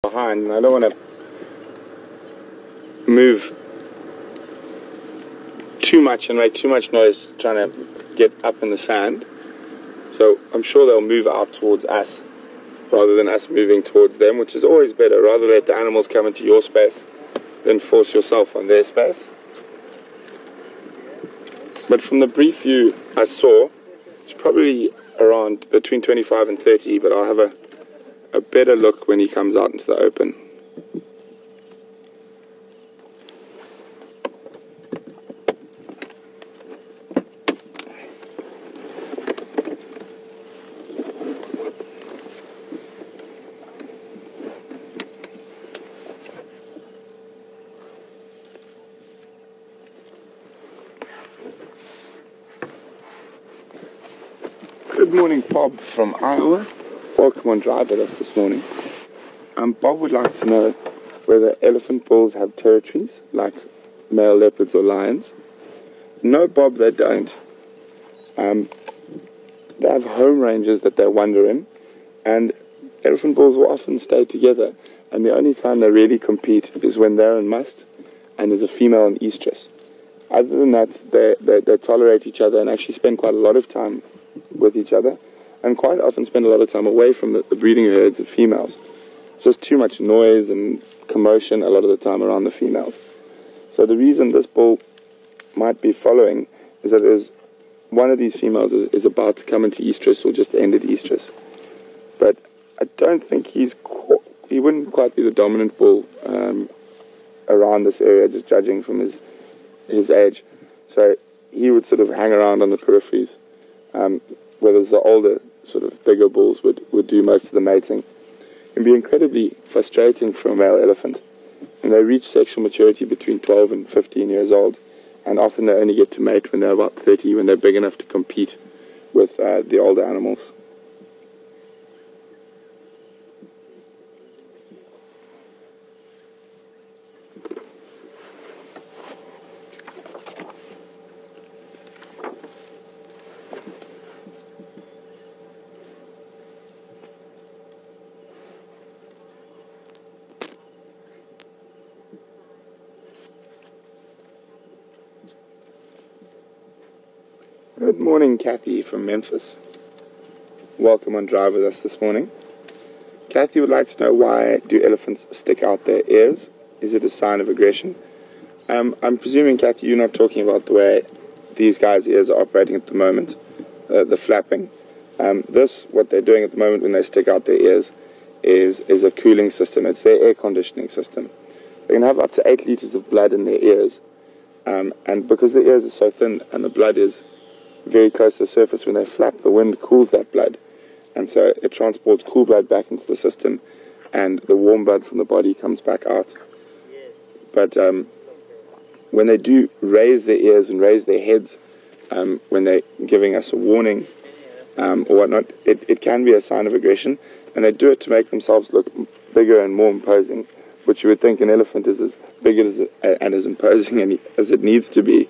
behind, and I don't want to move too much and make too much noise trying to get up in the sand. So I'm sure they'll move out towards us rather than us moving towards them, which is always better. Rather let the animals come into your space than force yourself on their space. But from the brief view I saw, it's probably around between 25 and 30, but I'll have a better look when he comes out into the open. Good morning, Bob from Iowa. Welcome on WildEarth this morning. Bob would like to know whether elephant bulls have territories like male leopards or lions. No, Bob, they don't. They have home ranges that they wander in, and elephant bulls will often stay together, and the only time they really compete is when they're in must and there's a female in estrus. Other than that, they tolerate each other and actually spend quite a lot of time with each other, and quite often spend a lot of time away from the breeding herds of females. It's just too much noise and commotion a lot of the time around the females. So the reason this bull might be following is that there's one of these females is about to come into estrus or just ended estrus. But I don't think he wouldn't quite be the dominant bull around this area, just judging from his age. So he would sort of hang around on the peripheries. Whereas the older, sort of bigger bulls would do most of the mating. It can be incredibly frustrating for a male elephant. And they reach sexual maturity between 12 and 15 years old. And often they only get to mate when they're about 30, when they're big enough to compete with the older animals. Good morning, Kathy from Memphis. Welcome on Drive with us this morning. Kathy would like to know, why do elephants stick out their ears? Is it a sign of aggression? I'm presuming, Kathy, you're not talking about the way these guys' ears are operating at the moment, the flapping. What they're doing at the moment when they stick out their ears is a cooling system. It's their air conditioning system. They can have up to 8 liters of blood in their ears, and because the ears are so thin and the blood is very close to the surface, when they flap, the wind cools that blood, and so it transports cool blood back into the system, and the warm blood from the body comes back out. But when they do raise their ears and raise their heads, when they're giving us a warning or whatnot, it can be a sign of aggression, and they do it to make themselves look bigger and more imposing, which you would think an elephant is as big and as imposing as it needs to be.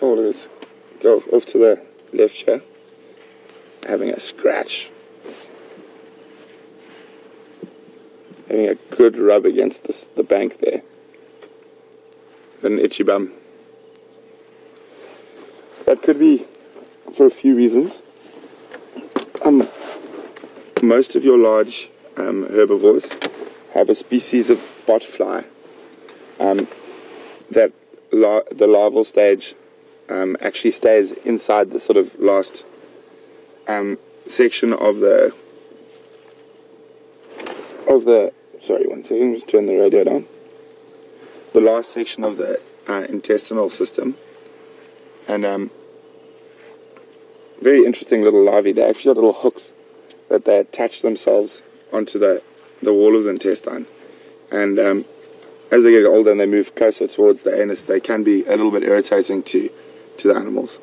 Oh, look at this. Go off to the left here. Having a scratch. Having a good rub against the bank there. An itchy bum. That could be for a few reasons. Most of your large herbivores have a species of botfly that the larval stage actually stays inside the sort of last section of the sorry, one second, just turn the radio down. The last section of the intestinal system, and very interesting little larvae. They actually have little hooks that they attach themselves onto the wall of the intestine, and as they get older and they move closer towards the anus, they can be a little bit irritating to the animals.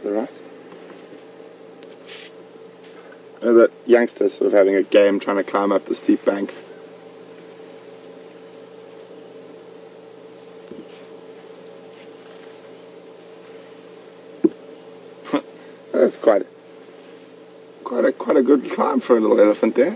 to the right. The youngsters sort of having a game trying to climb up the steep bank. That's quite a good climb for a little elephant there.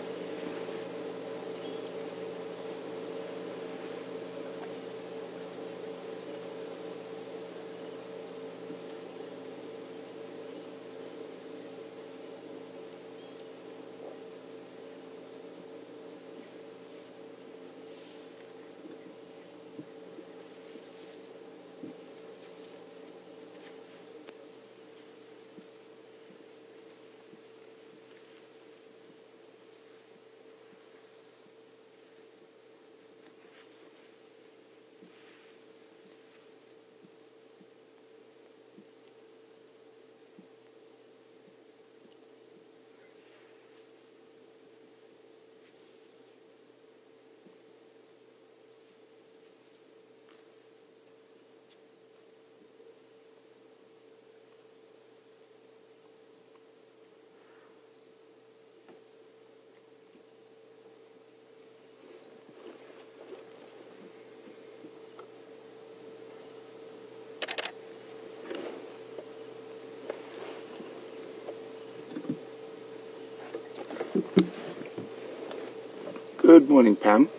Good morning, Pam.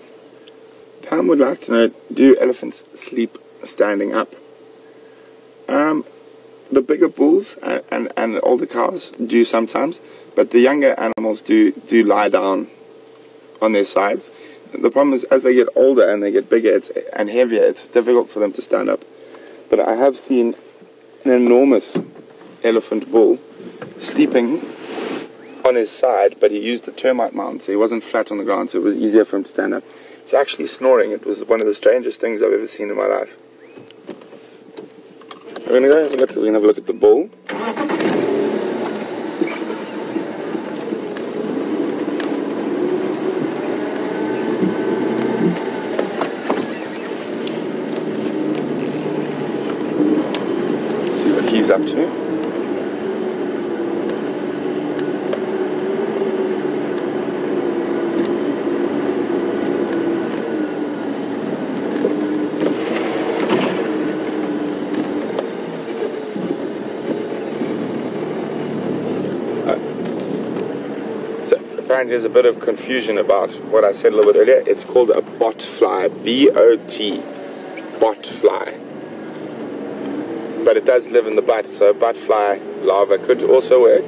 Pam would like to know, do elephants sleep standing up? The bigger bulls and older cows do sometimes, but the younger animals do lie down on their sides. The problem is, as they get older and they get bigger and heavier, it's difficult for them to stand up. But I have seen an enormous elephant bull sleeping on his side, but he used the termite mound, so he wasn't flat on the ground, so it was easier for him to stand up. It's actually snoring. It was one of the strangest things I've ever seen in my life. We're going to go have a look. We're going to have a look at the bull. See what he's up to. Apparently there's a bit of confusion about what I said a little bit earlier. It's called a bot fly, B-O-T, bot fly. But it does live in the butt, so butt fly larva could also work.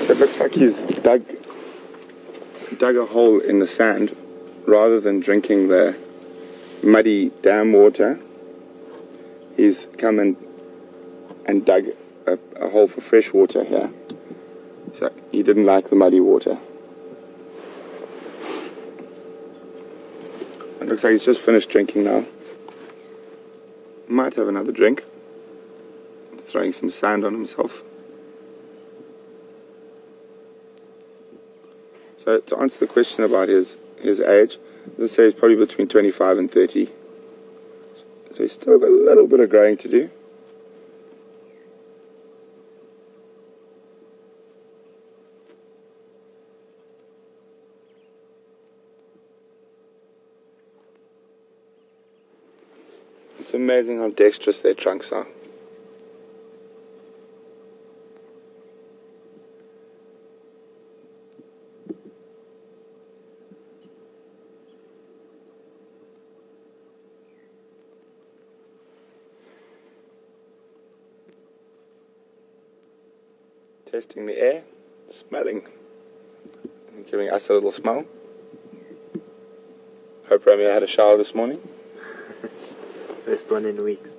It looks like he's dug a hole in the sand rather than drinking the muddy dam water. He's come and dug a hole for fresh water here. So he didn't like the muddy water. It looks like he's just finished drinking now. Might have another drink. Throwing some sand on himself. So to answer the question about his age, let's say he's probably between 25 and 30. So he's still got a little bit of growing to do. It's amazing how dexterous their trunks are. Testing the air, smelling, and giving us a little smell. Hope Romeo had a shower this morning. First one in weeks.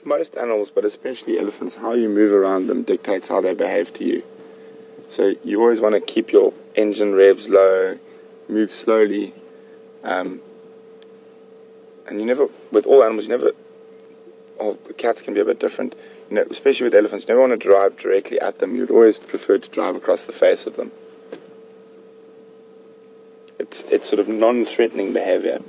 most animals, but especially elephants, how you move around them dictates how they behave to you. So you always want to keep your engine revs low, move slowly, and you never, with all animals, the cats can be a bit different, especially with elephants, you never want to drive directly at them. You'd always prefer to drive across the face of them. It's sort of non-threatening behavior.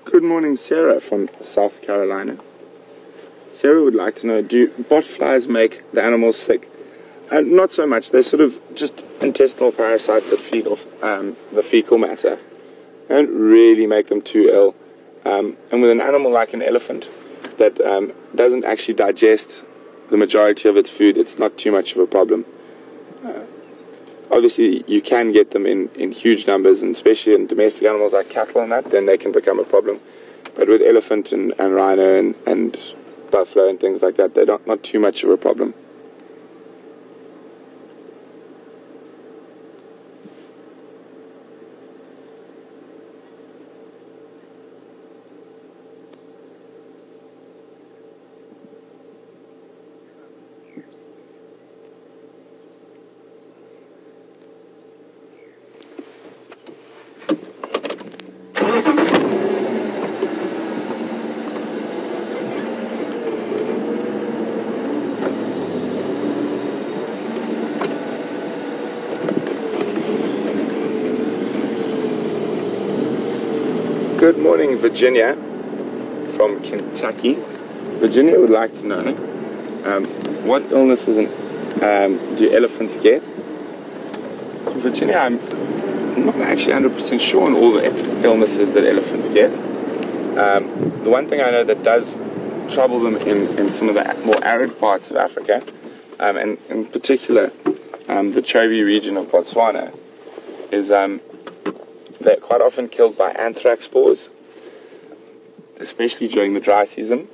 Good morning, Sarah from South Carolina. Sarah would like to know, do botflies make the animals sick? Not so much. They're sort of just intestinal parasites that feed off the fecal matter. They don't really make them too ill. And with an animal like an elephant that doesn't actually digest the majority of its food, it's not too much of a problem. Obviously, you can get them in huge numbers, and especially in domestic animals like cattle and that, then they can become a problem. But with elephant and rhino and buffalo and things like that, they're not too much of a problem. Good morning, Virginia from Kentucky. Virginia would like to know what illnesses do elephants get? Virginia, I'm not actually 100% sure on all the illnesses that elephants get. The one thing I know that does trouble them in some of the more arid parts of Africa, and in particular the Chobe region of Botswana, is they're quite often killed by anthrax spores, especially during the dry season.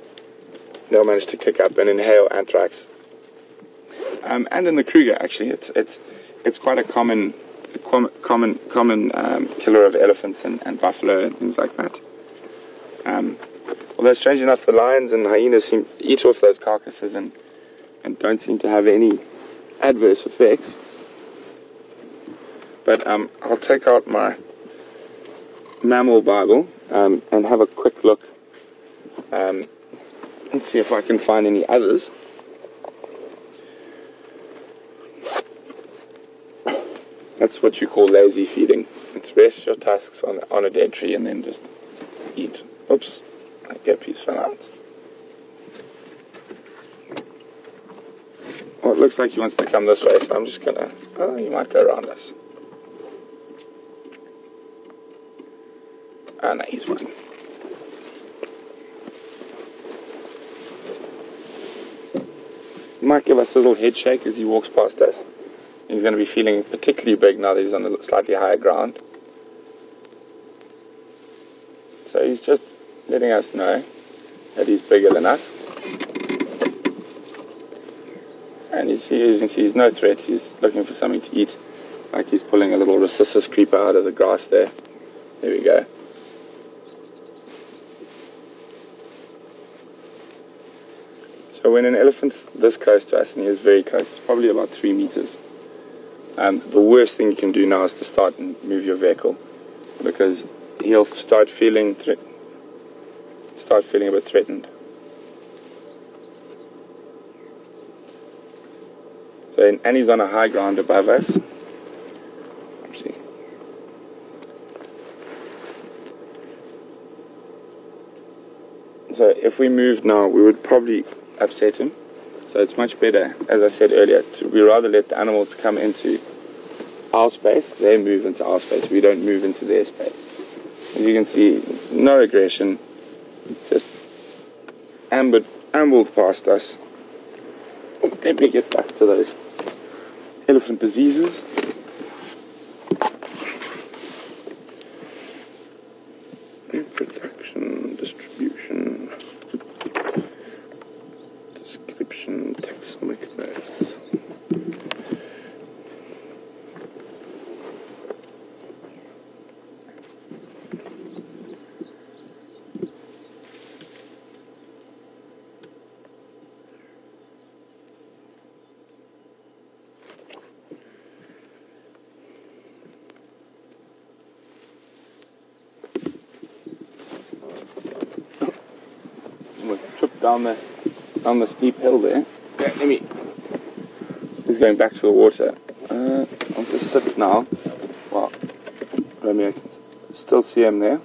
They'll manage to kick up and inhale anthrax. And in the Kruger, actually, it's quite a common killer of elephants and buffalo and things like that. Although strange enough, the lions and hyenas seem to eat off those carcasses and don't seem to have any adverse effects. But I'll take out my mammal Bible and have a quick look. Let's see if I can find any others. That's what you call lazy feeding. It's rest your tusks on a dead tree and then just eat. Oops, my earpiece fell out. Well, it looks like he wants to come this way, so I'm just gonna, you might go around us. Ah, no, he's fine. He might give us a little head shake as he walks past us. He's going to be feeling particularly big now that he's on a slightly higher ground. So he's just letting us know that he's bigger than us. And as you can see, he's no threat. He's looking for something to eat. Like he's pulling a little rhesus creeper out of the grass there. There we go. So when an elephant's this close to us, and he is very close, it's probably about 3 meters, the worst thing you can do now is to start and move your vehicle, because he'll start feeling a bit threatened. So, and he's on a high ground above us. Oopsie. So if we moved now, we would probably upset him. So it's much better, as I said earlier, we rather let the animals come into our space. They move into our space. We don't move into their space. As you can see, no aggression, just ambled past us. Oh, let me get back to those elephant diseases. Reproduction, distribution, description, taxonomic notes. Trip down the steep hill there. Yeah, let me. He's going back to the water. I'll just sit now. Well, Romeo can still see him there.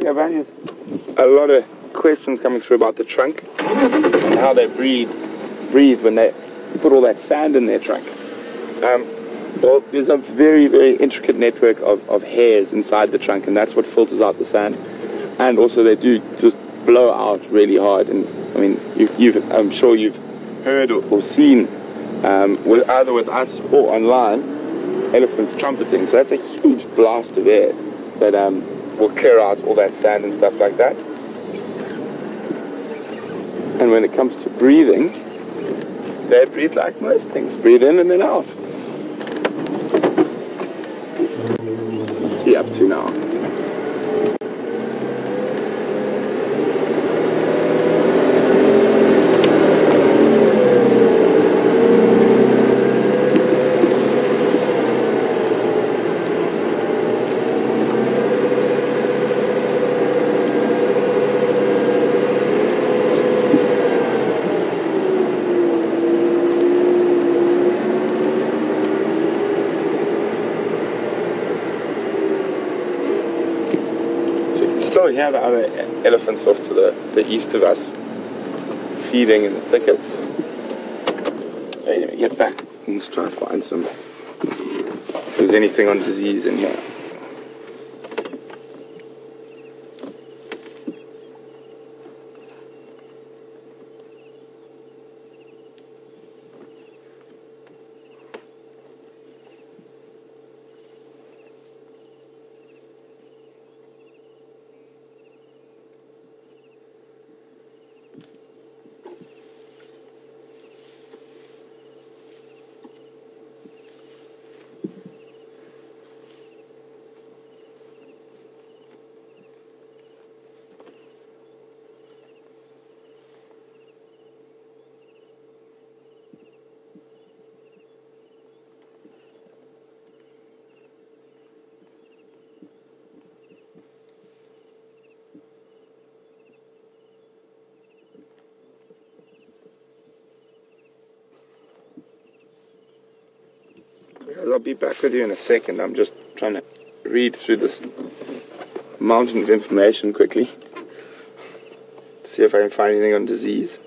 Yeah, there's a lot of questions coming through about the trunk and how they breathe when they put all that sand in their trunk. Well, there's a very, very intricate network of hairs inside the trunk, and that's what filters out the sand. And also they do just blow out really hard. And I mean, I'm sure you've heard or seen, either with us or online, elephants trumpeting. So that's a huge blast of air that will clear out all that sand and stuff like that. And when it comes to breathing, they breathe like most things. Breathe in and then out. What's he up to now? Still hear the other elephants off to the east of us feeding in the thickets. Okay, let me get back and let's try to find some, if there's anything on disease in here. I'll be back with you in a second. I'm just trying to read through this mountain of information quickly. See if I can find anything on disease.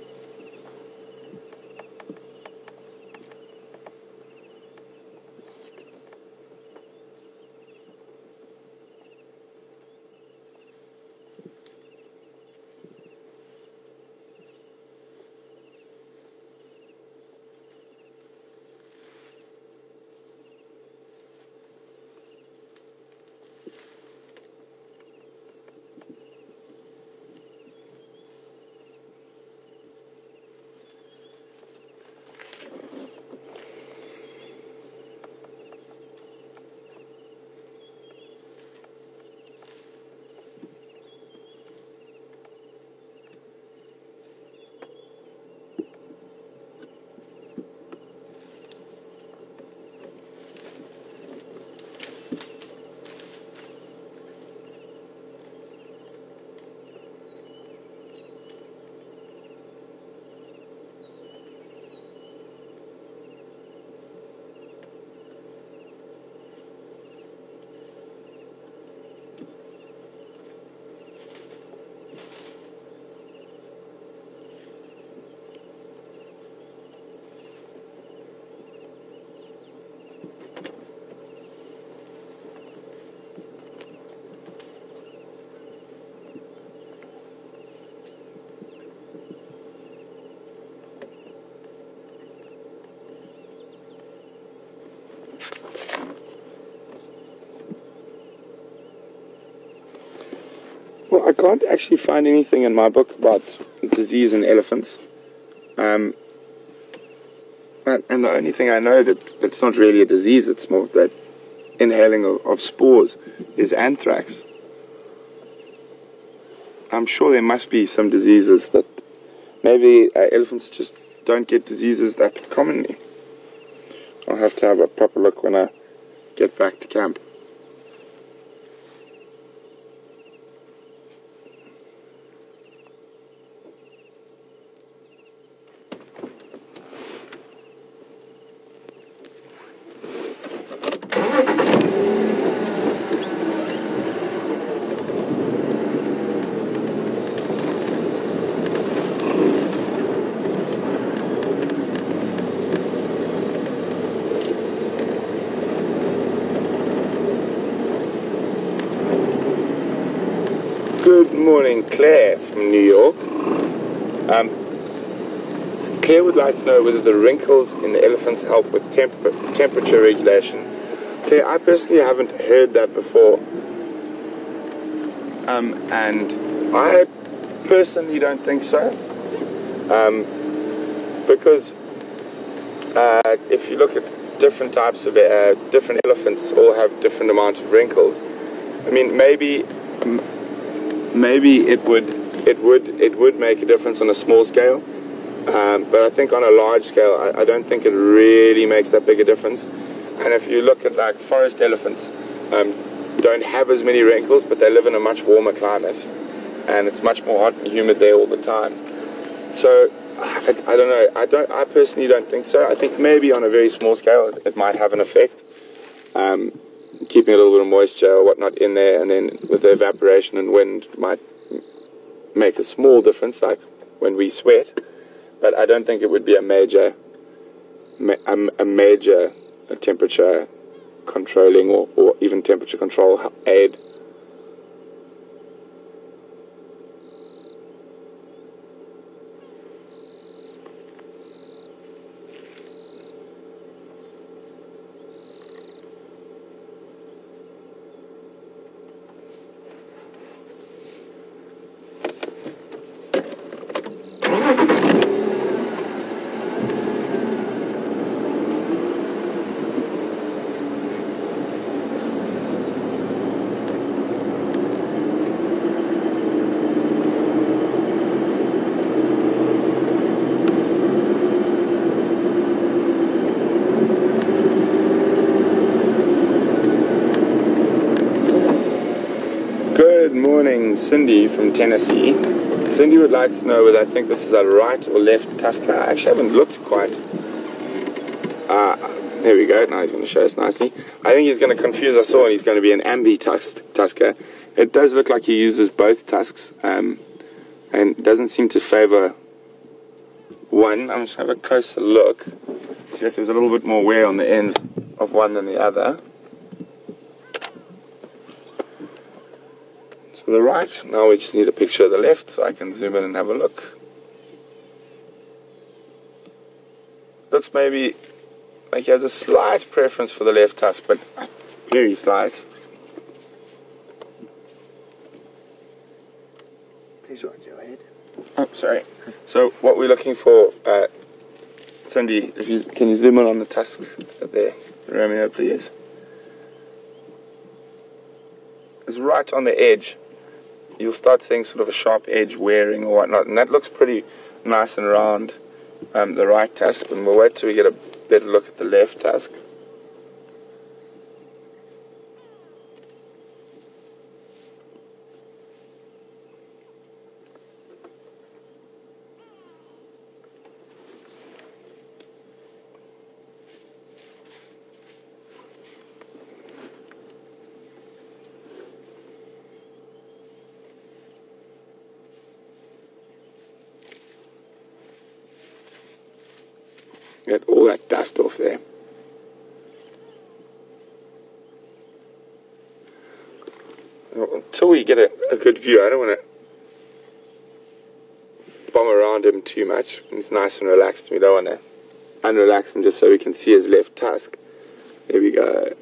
Well, I can't actually find anything in my book about disease in elephants. And the only thing I know that's not really a disease, it's more that inhaling of spores, is anthrax. I'm sure there must be some diseases that maybe elephants just don't get diseases that commonly. I'll have to have a proper look when I get back to camp. Good morning, Claire from New York. Claire would like to know whether the wrinkles in the elephants help with temperature regulation. Claire, I personally haven't heard that before. And I personally don't think so. Because if you look at different types of different elephants, all have different amounts of wrinkles. I mean, maybe it would make a difference on a small scale, but I think on a large scale, I don't think it really makes that big a difference. And if you look at like forest elephants, don't have as many wrinkles, but they live in a much warmer climate, and it's much more hot and humid there all the time. So I don't know. I personally don't think so. I think maybe on a very small scale, it might have an effect. Keeping a little bit of moisture or whatnot in there, and then with the evaporation and wind might make a small difference, like when we sweat. But I don't think it would be a major temperature controlling or even temperature control aid. Good morning, Cindy from Tennessee. Cindy would like to know whether I think this is a right or left tusker. I actually haven't looked quite. There we go. Now he's going to show us nicely. I think he's going to confuse us all, and he's going to be an tusker. It does look like he uses both tusks, and doesn't seem to favor one. I'm just going to have a closer look, see if there's a little bit more wear on the ends of one than the other. So the right, now we just need a picture of the left so I can zoom in and have a look. Looks maybe like he has a slight preference for the left tusk, but very slight. Please watch your head. Oh, sorry. So what we're looking for, Cindy, can you zoom in on the tusks there, Romeo, please? It's right on the edge. You'll start seeing sort of a sharp edge wearing or whatnot, and that looks pretty nice and round, the right tusk, and we'll wait till we get a better look at the left tusk. Get all that dust off there. Until we get a good view, I don't want to bomb around him too much. He's nice and relaxed. We don't want to unrelax him just so we can see his left tusk. There we go.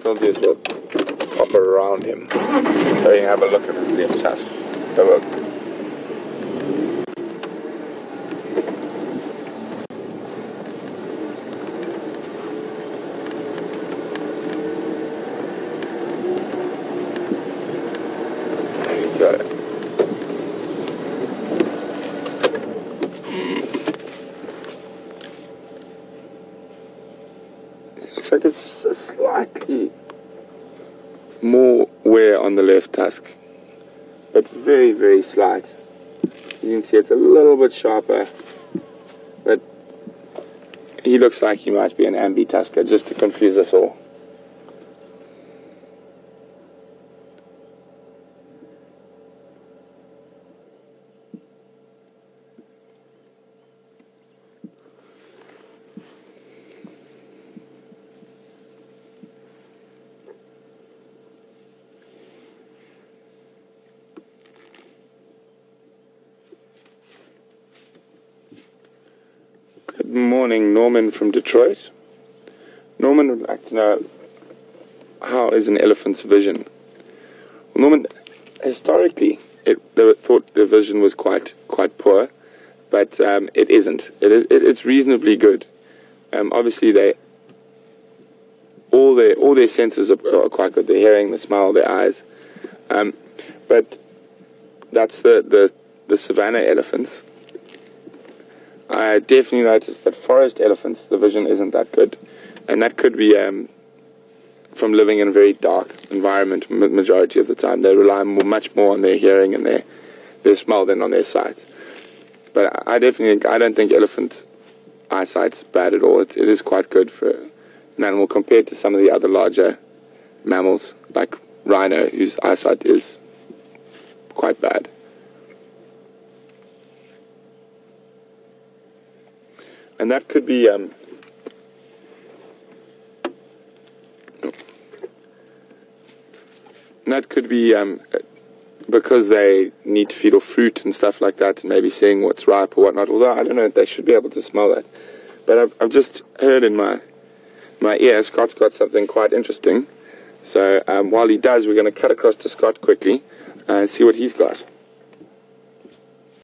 we'll do is we'll pop around him so you can have a look at his left tusk. There you go. Looks like it's a slightly more wear on the left tusk, but very, very slight. You can see it's a little bit sharper, but he looks like he might be an ambi tusker, just to confuse us all. Good morning, Norman from Detroit. Norman would like to know, how is an elephant's vision? Well, Norman, historically, they thought the vision was quite poor, but it isn't. It's reasonably good. Obviously, all their senses are quite good. Their hearing, the smell, their eyes. But that's the savanna elephants. I definitely noticed that forest elephants, the vision isn't that good, and that could be from living in a very dark environment majority of the time. They rely much more on their hearing and their smell than on their sight. But I don't think elephant eyesight's bad at all. It is quite good for an animal compared to some of the other larger mammals, like rhino, whose eyesight is quite bad. And that could be because they need to feed off fruit and stuff like that, and maybe seeing what's ripe or whatnot. Although I don't know, they should be able to smell that. But I've just heard in my ear, Scott's got something quite interesting. So while he does, we're going to cut across to Scott quickly and see what he's got.